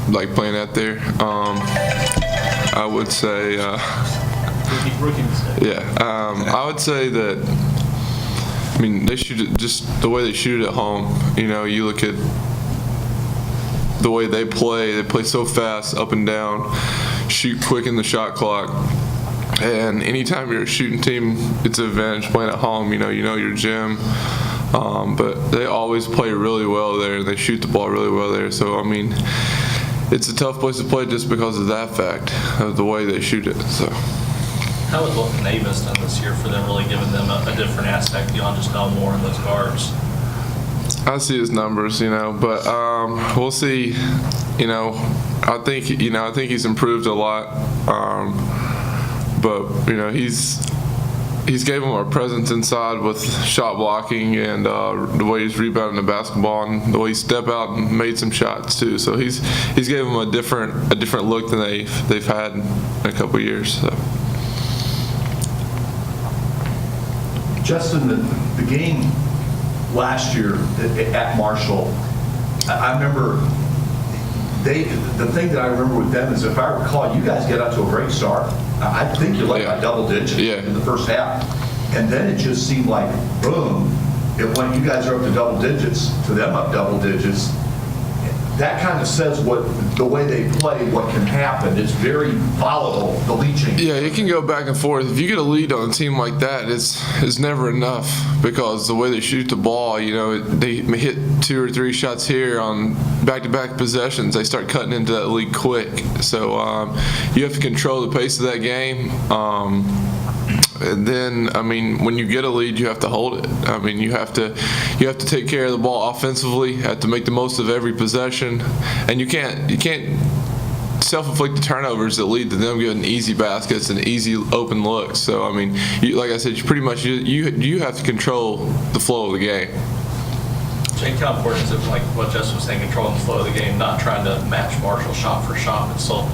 like playing out there. I would say, Rookie mistake. yeah. I would say that. I mean, they shoot it just the way they shoot it at home. You know, you look at the way they play so fast, up and down, shoot quick in the shot clock. And anytime you're a shooting team, it's an advantage playing at home. You know your gym. But they always play really well there. They shoot the ball really well there. So, I mean, it's a tough place to play just because of that fact, of the way they shoot it. So. How has what Navis done this year for them really giving them a different aspect beyond just Elmore and those guards? I see his numbers, but we'll see. I think he's improved a lot. But he's gave him a presence inside with shot blocking and the way he's rebounding the basketball and the way he stepped out and made some shots too. So he's gave him a different look than they've had in a couple of years. So. Justin, the game last year at Marshall, I remember the thing that I remember with them is, if I recall, you guys get out to a great start. I think you led by double digits in the first half. And then it just seemed like, boom, when you guys are up to double digits, to them up double digits, that kind of says the way they play, what can happen. It's very volatile, the leaching. Yeah, it can go back and forth. If you get a lead on a team like that, it's never enough, because the way they shoot the ball, they hit 2 or 3 shots here on back-to-back possessions. They start cutting into that lead quick. So you have to control the pace of that game. And then, when you get a lead, you have to hold it. You have to take care of the ball offensively. You have to make the most of every possession, and you can't self-inflict the turnovers that lead to them getting easy baskets and easy open looks. So, like I said, you have to control the flow of the game. Jake, how important is it, like what Justin was saying, controlling the flow of the game, not trying to match Marshall shot for shot, but still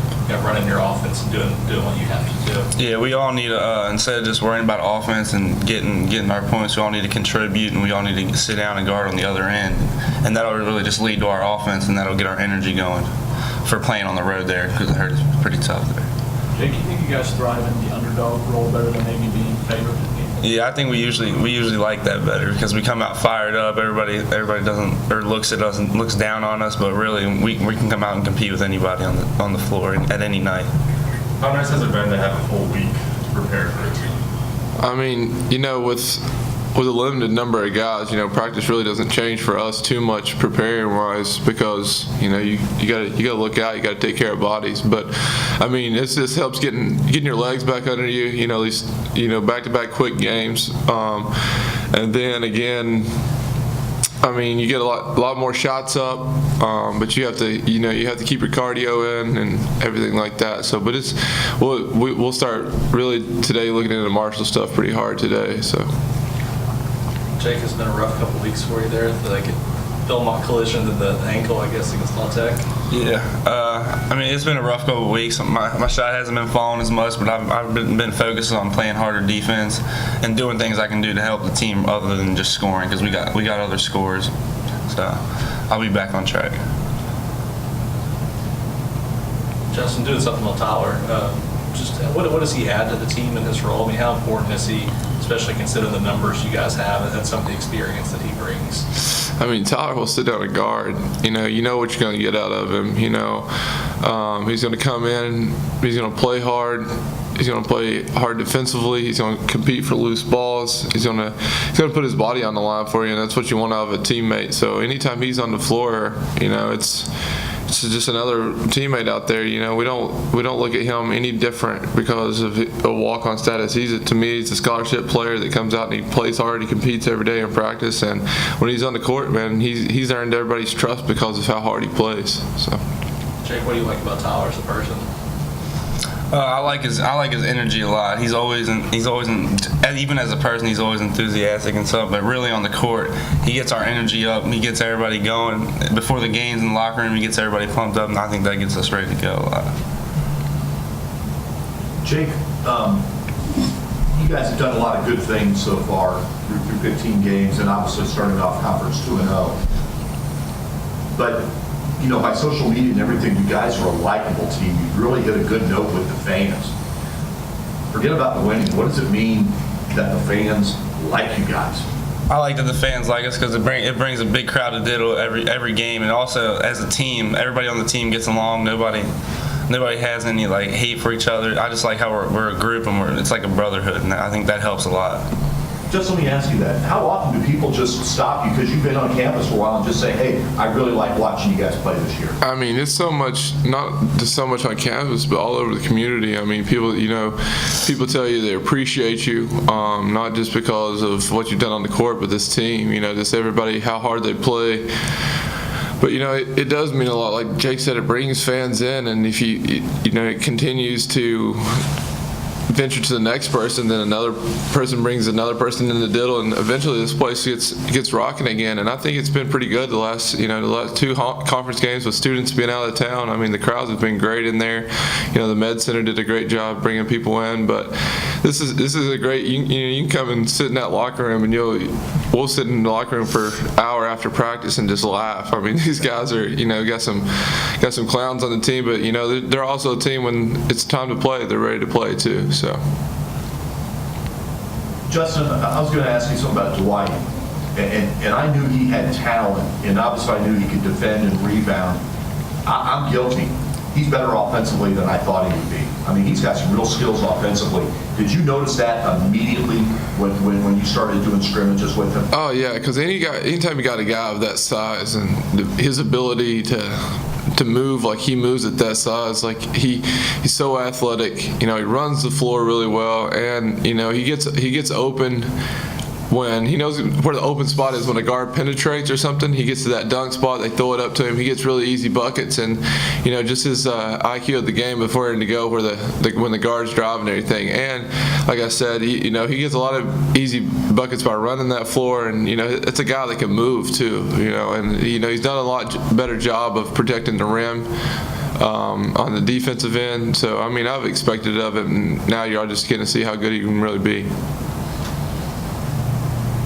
running your offense and doing what you have to do? Yeah, we all need instead of just worrying about offense and getting our points, we all need to contribute, and we all need to sit down and guard on the other end, and that'll really just lead to our offense, and that'll get our energy going for playing on the road there, because I heard it's pretty tough there. Jake, you think you guys thrive in the underdog role better than maybe being favored? Yeah, I think we usually like that better, because we come out fired up. Everybody doesn't, or looks at us and looks down on us, but really we can come out and compete with anybody on the floor at any night. How nice has it been to have a full week to prepare for a team? With a limited number of guys, practice really doesn't change for us too much preparing wise, because you gotta look out, you gotta take care of bodies. But this just helps getting your legs back under you. At least back-to-back quick games, and then again, you get a lot more shots up, but you have to keep your cardio in and everything like that. So, but we'll start really today looking into Marshall stuff pretty hard today. So. Jake, has been a rough couple weeks for you there. Like Belmont collision to the ankle, I guess, against La Tech. Yeah, it's been a rough couple of weeks. My shot hasn't been falling as much, but I've been focused on playing harder defense and doing things I can do to help the team other than just scoring, because we got other scores. So I'll be back on track. Justin, doing something with Tyler. What does he add to the team in his role? How important is he, especially considering the numbers you guys have and some of the experience that he brings? Tyler will sit down and guard. You know what you're going to get out of him. He's going to come in. He's going to play hard. He's going to play hard defensively. He's going to compete for loose balls. He's going to put his body on the line for you, and that's what you want out of a teammate. So anytime he's on the floor, it's just another teammate out there. We don't look at him any different because of a walk-on status. To me, he's a scholarship player that comes out and he plays hard. He competes every day in practice, and when he's on the court, man, he's earned everybody's trust because of how hard he plays. So, Jake, what do you like about Tyler as a person? I like his energy a lot. He's always even as a person, he's always enthusiastic and stuff. But really on the court, he gets our energy up. He gets everybody going before the games in the locker room. He gets everybody pumped up, and I think that gets us ready to go a lot. Jake, you guys have done a lot of good things so far through 15 games, and obviously starting off conference 2-0. But by social media and everything, you guys are a likable team. You really hit a good note with the fans. Forget about the winning. What does it mean that the fans like you guys? I like that the fans like us because it brings a big crowd to Diddle every game, and also as a team, everybody on the team gets along. Nobody has any like hate for each other. I just like how we're a group and it's like a brotherhood, and I think that helps a lot. Just let me ask you that. How often do people just stop you because you've been on campus for a while and just say, hey, I really like watching you guys play this year? I mean, it's so much, not just so much on campus, but all over the community. I mean, people tell you they appreciate you, not just because of what you've done on the court, but this team, just everybody, how hard they play. But, it does mean a lot. Like Jake said, it brings fans in, and if it continues to venture to the next person, then another person brings another person in the Diddle, and eventually this place gets rocking again. And I think it's been pretty good the last two conference games with students being out of town. I mean, the crowds have been great in there. The Med Center did a great job bringing people in, but this is a great. You can come and sit in that locker room, and we'll sit in the locker room for an hour after practice and just laugh. I mean, these guys are got some clowns on the team, but they're also a team when it's time to play. They're ready to play too. So, Justin, I was going to ask you something about Dwight, and I knew he had talent, and obviously I knew he could defend and rebound. I'm guilty. He's better offensively than I thought he would be. I mean, he's got some real skills offensively. Did you notice that immediately when you started doing scrimmages with him? Oh yeah, because anytime you got a guy of that size and his ability to move like he moves at that size, like he's so athletic. He runs the floor really well, and he gets open. When he knows where the open spot is, when a guard penetrates or something, he gets to that dunk spot, they throw it up to him, he gets really easy buckets, and just his IQ of the game before him to go where when the guard's driving and everything. And like I said, he gets a lot of easy buckets by running that floor, and it's a guy that can move too, and he's done a lot better job of protecting the rim on the defensive end. So I mean, I've expected of it, and now you're just getting to see how good he can really be.